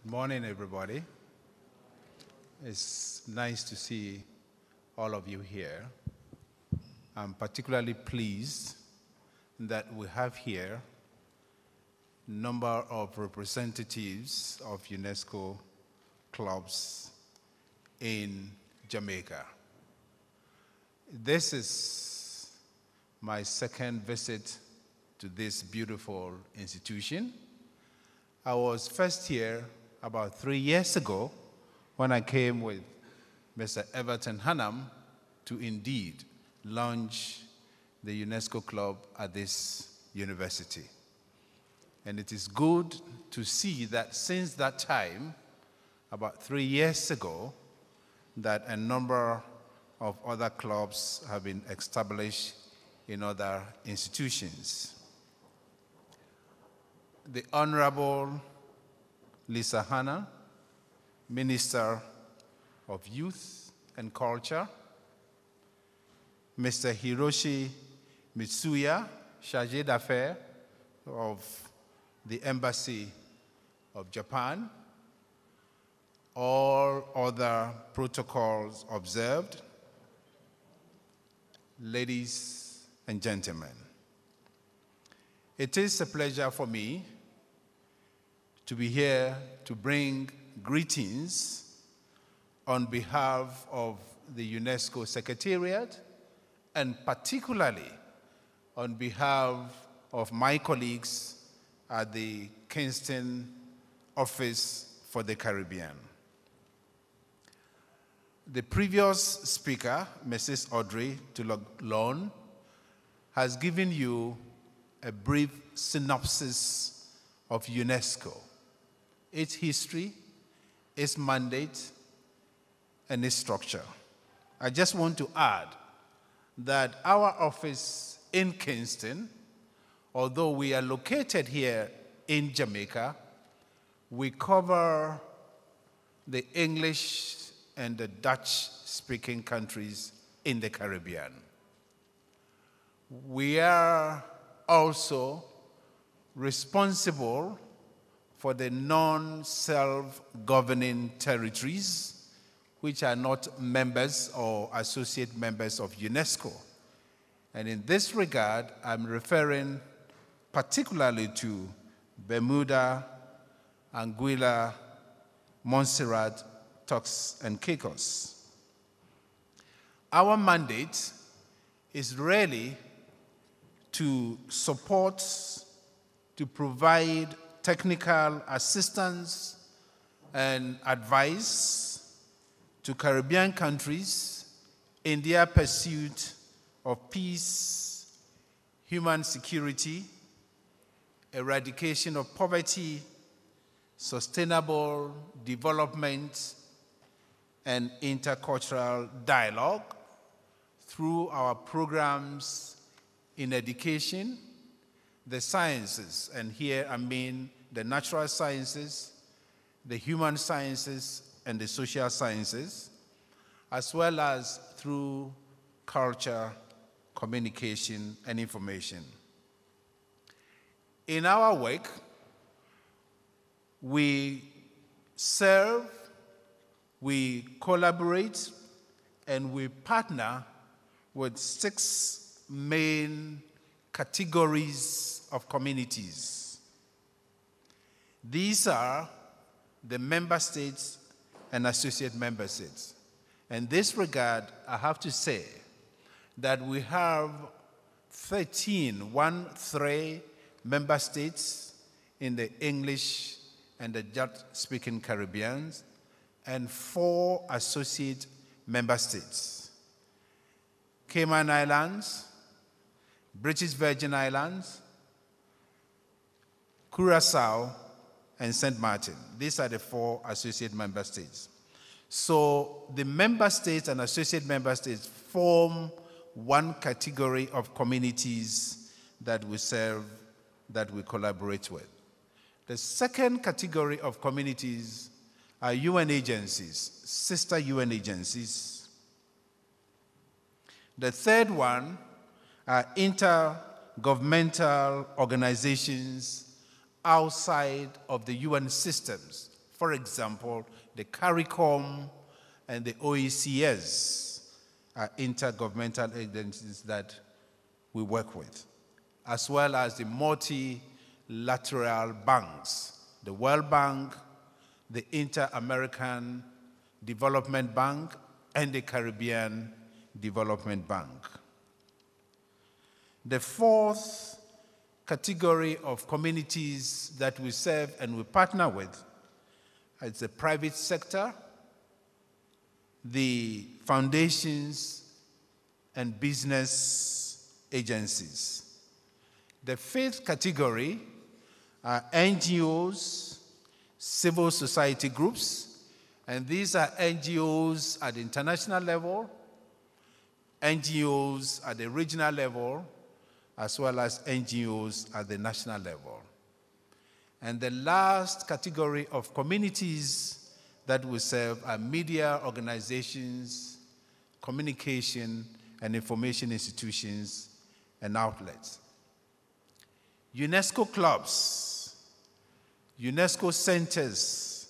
Good morning, everybody. It's nice to see all of you here. I'm particularly pleased that we have here a number of representatives of UNESCO clubs in Jamaica. This is my second visit to this beautiful institution. I was first here about 3 years ago when I came with Mr. Everton Hannam to indeed launch the UNESCO Club at this university. And it is good to see that since that time, about 3 years ago, that a number of other clubs have been established in other institutions. The Honorable Lisa Hanna, Minister of Youth and Culture, Mr. Hiroshi Mitsuya, Chargé d'Affaires of the Embassy of Japan, all other protocols observed, ladies and gentlemen. It is a pleasure for me to be here to bring greetings on behalf of the UNESCO Secretariat and particularly on behalf of my colleagues at the Kingston Office for the Caribbean. The previous speaker, Mrs. Audrey Tuloghlon, has given you a brief synopsis of UNESCO, its history, its mandate, and its structure. I just want to add that our office in Kingston, although we are located here in Jamaica, we cover the English and the Dutch-speaking countries in the Caribbean. We are also responsible for the non-self-governing territories, which are not members or associate members of UNESCO. And in this regard, I'm referring particularly to Bermuda, Anguilla, Montserrat, Turks, and Caicos. Our mandate is really to support, to provide technical assistance and advice to Caribbean countries in their pursuit of peace, human security, eradication of poverty, sustainable development, and intercultural dialogue through our programs in education, the sciences, and here I mean the natural sciences, the human sciences, and the social sciences, as well as through culture, communication, and information. In our work, we serve, we collaborate, and we partner with 6 main categories of communities. These are the member states and associate member states. In this regard, I have to say that we have 13 member states in the English and the Dutch-speaking Caribbean, and 4 associate member states: Cayman Islands, British Virgin Islands, Curaçao, and St. Martin. These are the 4 associate member states. So the member states and associate member states form one category of communities that we serve, that we collaborate with. The second category of communities are UN agencies, sister UN agencies. The third one are intergovernmental organizations outside of the UN systems, For example, the CARICOM and the OECS are intergovernmental agencies that we work with, as well as the multilateral banks, the World Bank, the Inter-American Development Bank, and the Caribbean Development Bank. The fourth category of communities that we serve and we partner with is the private sector, the foundations, and business agencies. The fifth category are NGOs, civil society groups, and these are NGOs at the international level, NGOs at the regional level, as well as NGOs at the national level. And the last category of communities that we serve are media organizations, communication and information institutions, and outlets. UNESCO clubs, UNESCO centers,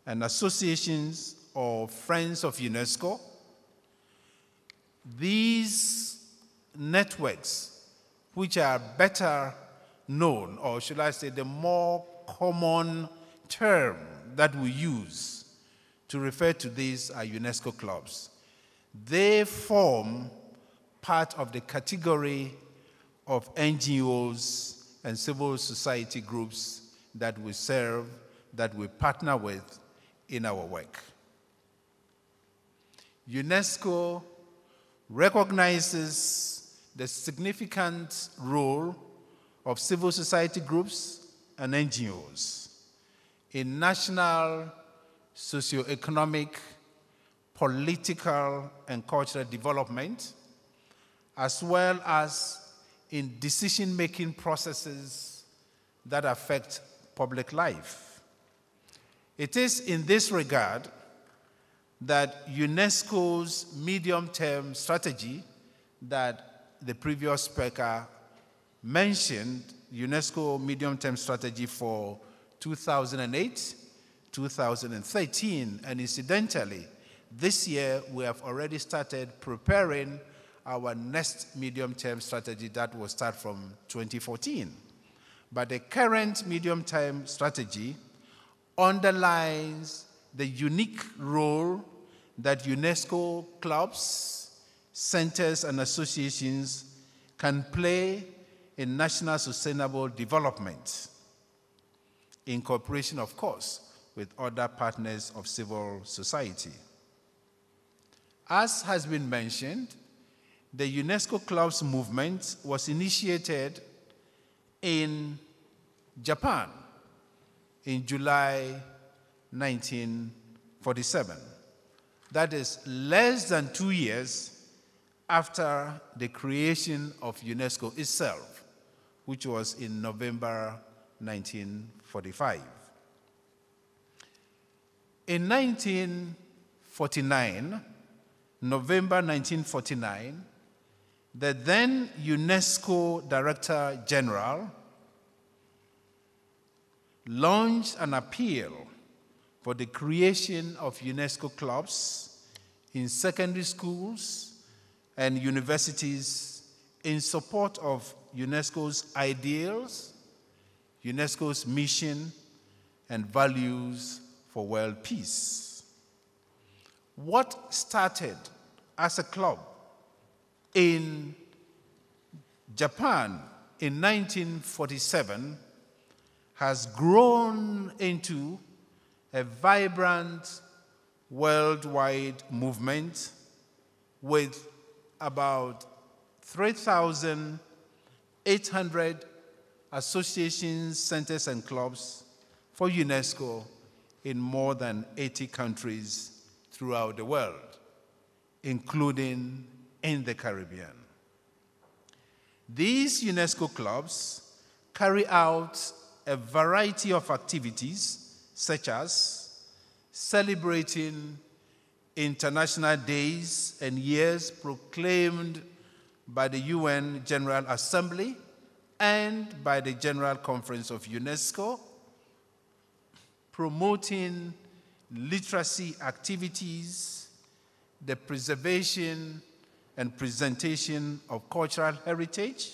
and associations or friends of UNESCO. These networks, which are better known, or should I say the more common term that we use to refer to these are UNESCO clubs. They form part of the category of NGOs and civil society groups that we serve, that we partner with in our work. UNESCO recognizes the significant role of civil society groups and NGOs in national, socioeconomic, political, and cultural development, as well as in decision-making processes that affect public life. It is in this regard that UNESCO's medium-term strategy that the previous speaker mentioned, UNESCO medium-term strategy for 2008-2013, and incidentally, this year we have already started preparing our next medium-term strategy that will start from 2014. But the current medium-term strategy underlines the unique role that UNESCO clubs, centers, and associations can play in national sustainable development, in cooperation, of course, with other partners of civil society. As has been mentioned, the UNESCO clubs movement was initiated in Japan in July 1947. That is less than 2 years after the creation of UNESCO itself, which was in November 1945. In 1949, November 1949, the then UNESCO Director General launched an appeal for the creation of UNESCO clubs in secondary schools and universities in support of UNESCO's ideals, UNESCO's mission, and values for world peace. What started as a club in Japan in 1947 has grown into a vibrant worldwide movement with about 3,800 associations, centers, and clubs for UNESCO in more than 80 countries throughout the world, including in the Caribbean. These UNESCO clubs carry out a variety of activities, such as celebrating international days and years proclaimed by the UN General Assembly and by the General Conference of UNESCO, promoting literacy activities, the preservation and presentation of cultural heritage,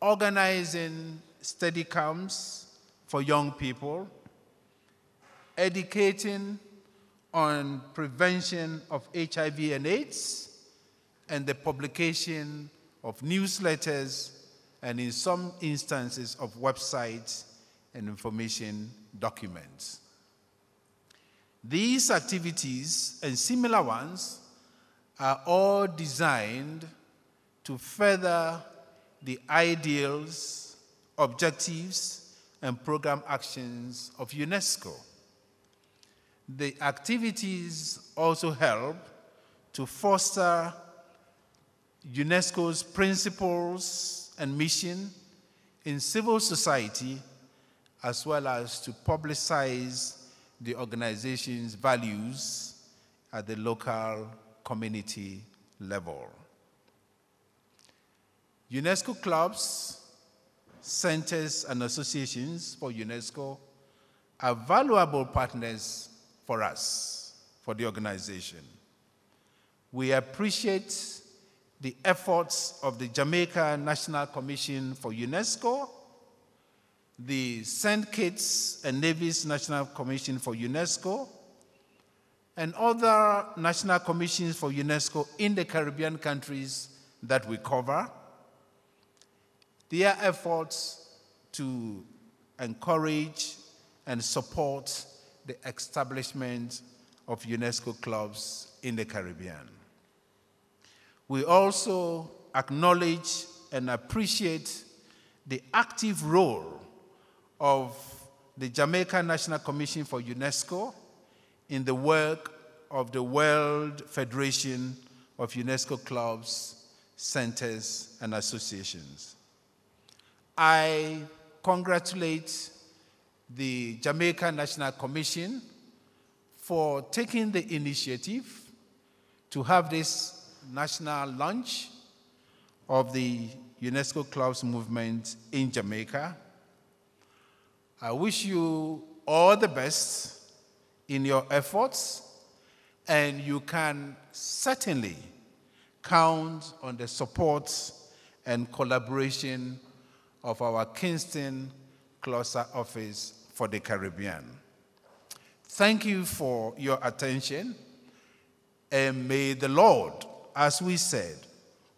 organizing study camps for young people, educating on prevention of HIV and AIDS, and the publication of newsletters and, in some instances, of websites and information documents. These activities and similar ones are all designed to further the ideals, objectives, and program actions of UNESCO. The activities also help to foster UNESCO's principles and mission in civil society, as well as to publicize the organization's values at the local community level. UNESCO clubs, centers, and associations for UNESCO are valuable partners for us, for the organization. We appreciate the efforts of the Jamaica National Commission for UNESCO, the St. Kitts and Nevis National Commission for UNESCO, and other national commissions for UNESCO in the Caribbean countries that we cover. Their efforts to encourage and support the establishment of UNESCO clubs in the Caribbean. We also acknowledge and appreciate the active role of the Jamaica National Commission for UNESCO in the work of the World Federation of UNESCO Clubs, Centers, and Associations. I congratulate the Jamaica National Commission for taking the initiative to have this national launch of the UNESCO Clubs movement in Jamaica. I wish you all the best in your efforts, and you can certainly count on the support and collaboration of our Kingston Cluster Office for the Caribbean. Thank you for your attention, and may the Lord, as we said,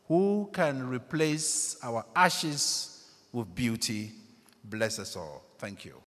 who can replace our ashes with beauty, bless us all. Thank you.